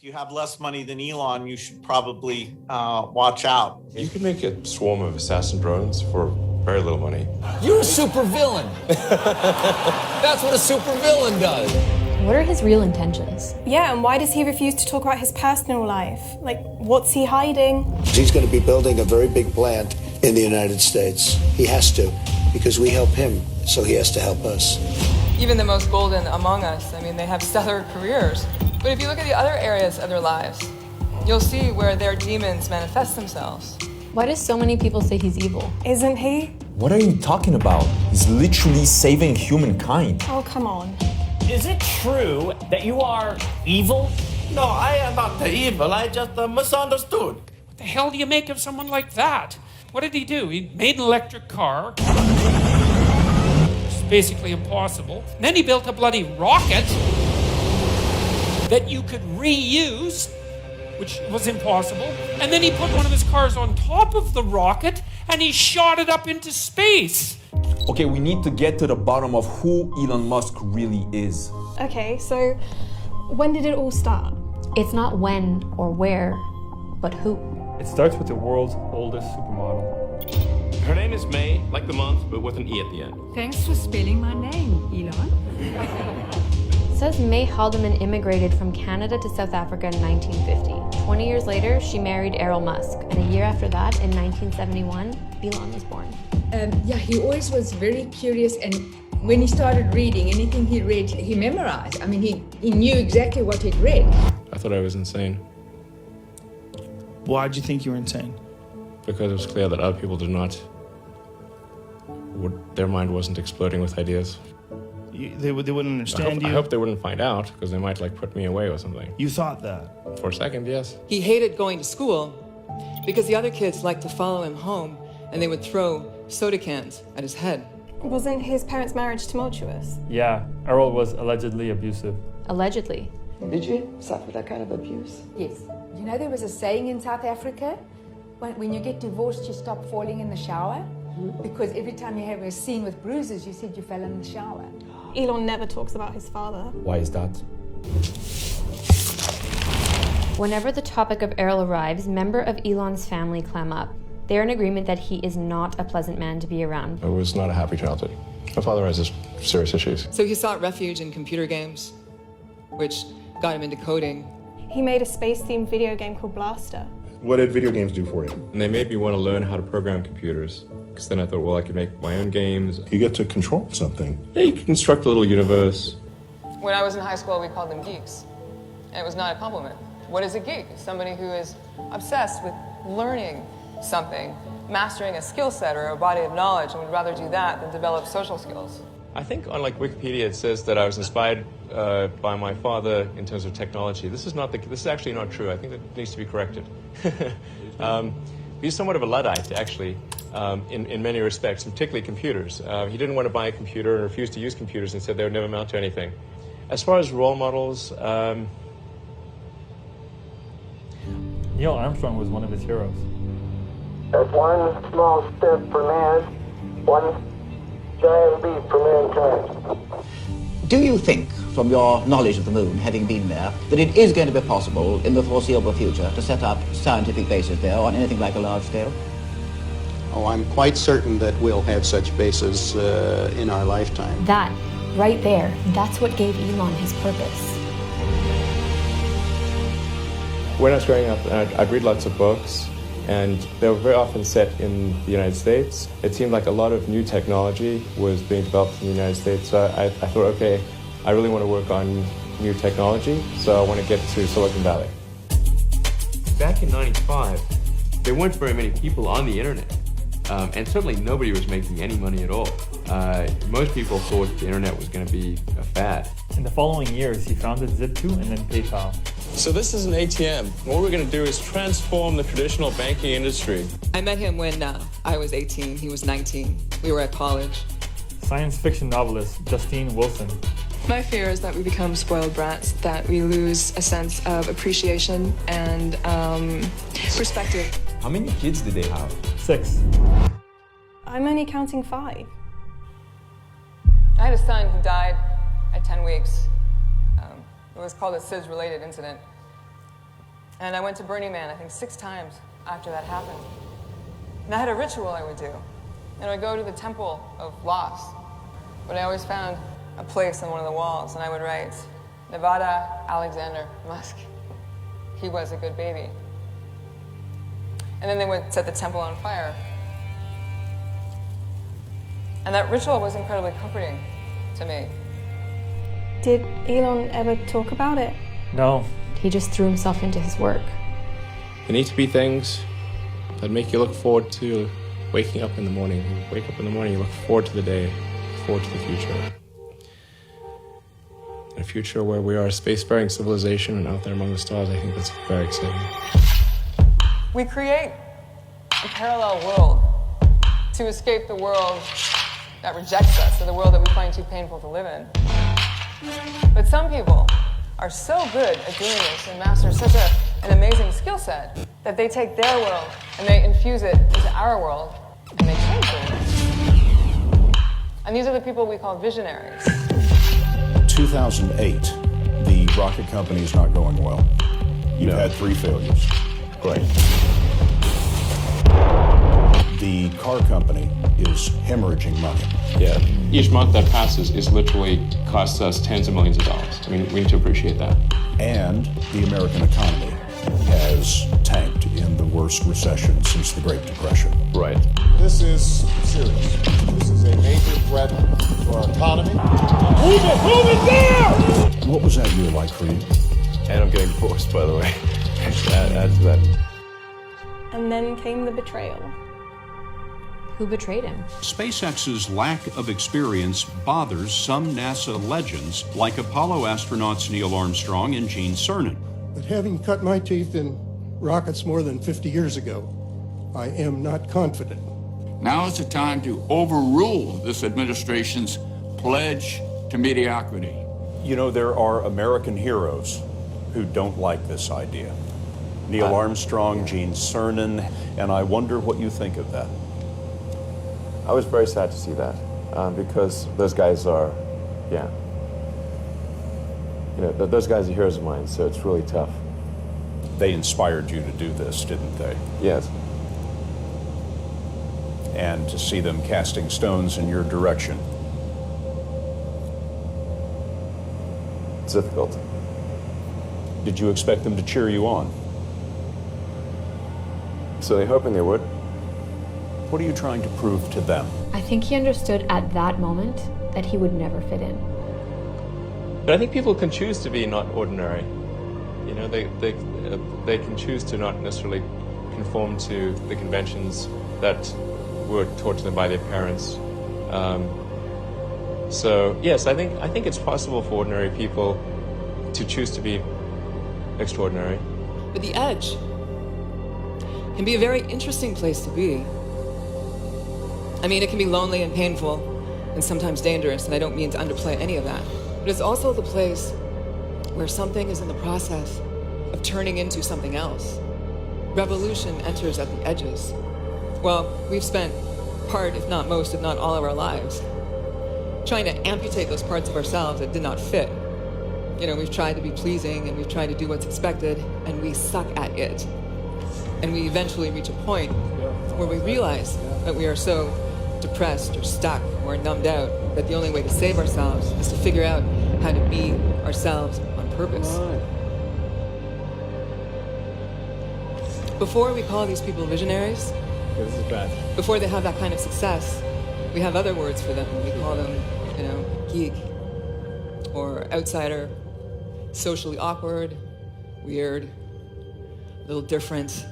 you have less money than Elon, you should probably watch out. You can make a swarm of assassin drones for very little money. You're a super villain. That's what a super villain does. What are his real intentions? Yeah, and why does he refuse to talk about his personal life? Like, what's he hiding? He's going to be building a very big plant in the United States. He has to, because we help him, so he has to help us. Even the most golden among us, I mean, they have stellar careers. But if you look at the other areas of their lives, you'll see where their demons manifest themselves. Why do so many people say he's evil? Isn't he? What are you talking about? He's literally saving humankind. Oh, come on. Is it true that you are evil? No, I am not the evil. I just misunderstood. What the hell do you make of someone like that? What did he do? He made an electric car. It's basically impossible. And then he built a bloody rocket that you could reuse, which was impossible. And then he put one of his cars on top of the rocket and he shot it up into space. Okay, we need to get to the bottom of who Elon Musk really is. Okay, so when did it all start? It's not when or where, but who. It starts with the world's oldest supermodel. Her name is May, like the month, but with an E at the end. Thanks for spelling my name, Elon. It says May Haldeman immigrated from Canada to South Africa in 1950. 20 years later, she married Elon Musk, and a year after that, in 1971, Elon was born. Yeah, he always was very curious, and when he started reading, anything he read, he memorized. I mean, he knew exactly what he'd read. I thought I was insane. Why'd you think you were insane? Because it was clear that other people did not. Their mind wasn't exploding with ideas. They wouldn't understand you? I hope they wouldn't find out, because they might put me away or something. You thought that? For a second, yes. He hated going to school because the other kids liked to follow him home and they would throw soda cans at his head. Wasn't his parents' marriage tumultuous? Yeah, Errol was allegedly abusive. Allegedly. Did you suffer that kind of abuse? Yes. You know, there was a saying in South Africa, when you get divorced, you stop falling in the shower. Because every time you have a scene with bruises, you said you fell in the shower. Elon never talks about his father. Why is that? Whenever the topic of Errol arrives, members of Elon's family clam up. They're in agreement that he is not a pleasant man to be around. It was not a happy childhood. My father has serious issues. So he sought refuge in computer games, which got him into coding. He made a space-themed video game called Blaster. What did video games do for you? And they made me want to learn how to program computers. Because then I thought, well, I could make my own games. You get to control something. Yeah, you can construct a little universe. When I was in high school, we called them geeks. And it was not a compliment. What is a geek? Somebody who is obsessed with learning something, mastering a skill set or a body of knowledge, and would rather do that than develop social skills. I think on Wikipedia it says that I was inspired by my father in terms of technology. This is actually not true. I think that needs to be corrected. He's somewhat of a Luddite, actually, in many respects, and particularly computers. He didn't want to buy a computer and refused to use computers and said they would never amount to anything. As far as role models, Neil Armstrong was one of his heroes. That's one small step for man, one giant leap for mankind. Do you think, from your knowledge of the moon, having been there, that it is going to be possible in the foreseeable future to set up scientific bases there on anything like a large scale? Oh, I'm quite certain that we'll have such bases in our lifetime. That, right there, that's what gave Elon his purpose. when I was growing up, I'd read lots of books, and they were very often set in the United States. It seemed like a lot of new technology was being developed in the United States, so I thought, okay, I really want to work on new technology, so I want to get to Silicon Valley. Back in '95, there weren't very many people on the internet, and certainly nobody was making any money at all. Most people thought the internet was going to be a fad. In the following years, he founded Zip2 and then PayPal. So this is an ATM. What we're going to do is transform the traditional banking industry. I met him when I was 18, he was 19. We were at college. Science fiction novelist Justine Wilson. My fear is that we become spoiled brats, that we lose a sense of appreciation and perspective. How many kids did they have? 6. I'm only counting 5. I had a son who died at 10 weeks. It was called a SIDS-related incident. And I went to Burning Man, I think 6 times after that happened. And I had a ritual I would do. And I would go to the Temple of Loss. But I always found a place on one of the walls, and I would write, Nevada Alexander Musk. He was a good baby. And then they would set the temple on fire. And that ritual was incredibly comforting to me. Did Elon ever talk about it? No. He just threw himself into his work. There need to be things that make you look forward to waking up in the morning. You wake up in the morning, you look forward to the day, forward to the future. A future where we are a spacefaring civilization and out there among the stars, I think that's very exciting. We create a parallel world to escape the world that rejects us, or the world that we find too painful to live in. But some people are so good at doing this and master such an amazing skill set that they take their world and they infuse it into our world and they change the world. And these are the people we call visionaries. 2008, the rocket company is not going well. You've had 3 failures. Great. The car company is hemorrhaging money. Yeah, each month that passes is literally costs us tens of millions of dollars. I mean, we need to appreciate that. And the American economy has tanked in the worst recession since the Great Depression. Right. This is serious. This is a major threat to our economy. Move it there! What was that year like for you? And I'm getting divorced, by the way. Add to that. And then came the betrayal. Who betrayed him? SpaceX's lack of experience bothers some NASA legends like Apollo astronauts Neil Armstrong and Gene Cernan. But having cut my teeth in rockets more than 50 years ago, I am not confident. Now is the time to overrule this administration's pledge to mediocrity. You know, there are American heroes who don't like this idea. Neil Armstrong, Gene Cernan, and I wonder what you think of that. I was very sad to see that because those guys are, yeah. You know, those guys are heroes of mine, so it's really tough. They inspired you to do this, didn't they? Yes. And to see them casting stones in your direction. It's difficult. Did you expect them to cheer you on? So they're hoping they would. What are you trying to prove to them? I think he understood at that moment that he would never fit in. But I think people can choose to be not ordinary. You know, they can choose to not necessarily conform to the conventions that were taught to them by their parents. So yes, I think it's possible for ordinary people to choose to be extraordinary. But the edge can be a very interesting place to be. I mean, it can be lonely and painful and sometimes dangerous, and I don't mean to underplay any of that. But it's also the place where something is in the process of turning into something else. Revolution enters at the edges. Well, we've spent part, if not most, if not all of our lives trying to amputate those parts of ourselves that did not fit. You know, we've tried to be pleasing and we've tried to do what's expected, and we suck at it. And we eventually reach a point where we realize that we are so depressed or stuck or numbed out that the only way to save ourselves is to figure out how to be ourselves on purpose. Before we call these people visionaries, this is bad. Before they have that kind of success, we have other words for them. We call them, you know, geek or outsider, socially awkward, weird, a little different,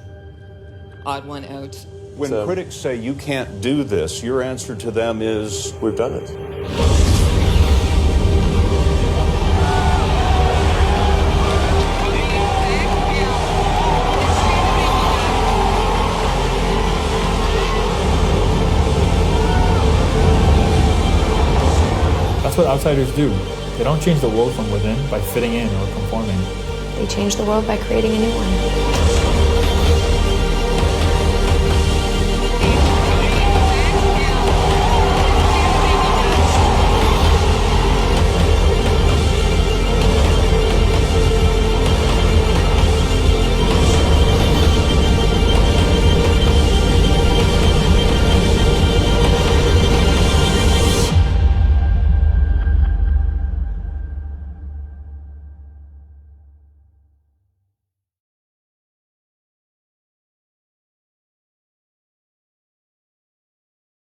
odd one out. When critics say you can't do this, your answer to them is, we've done it. That's what outsiders do. They don't change the world from within by fitting in or conforming. They change the world by creating a new one.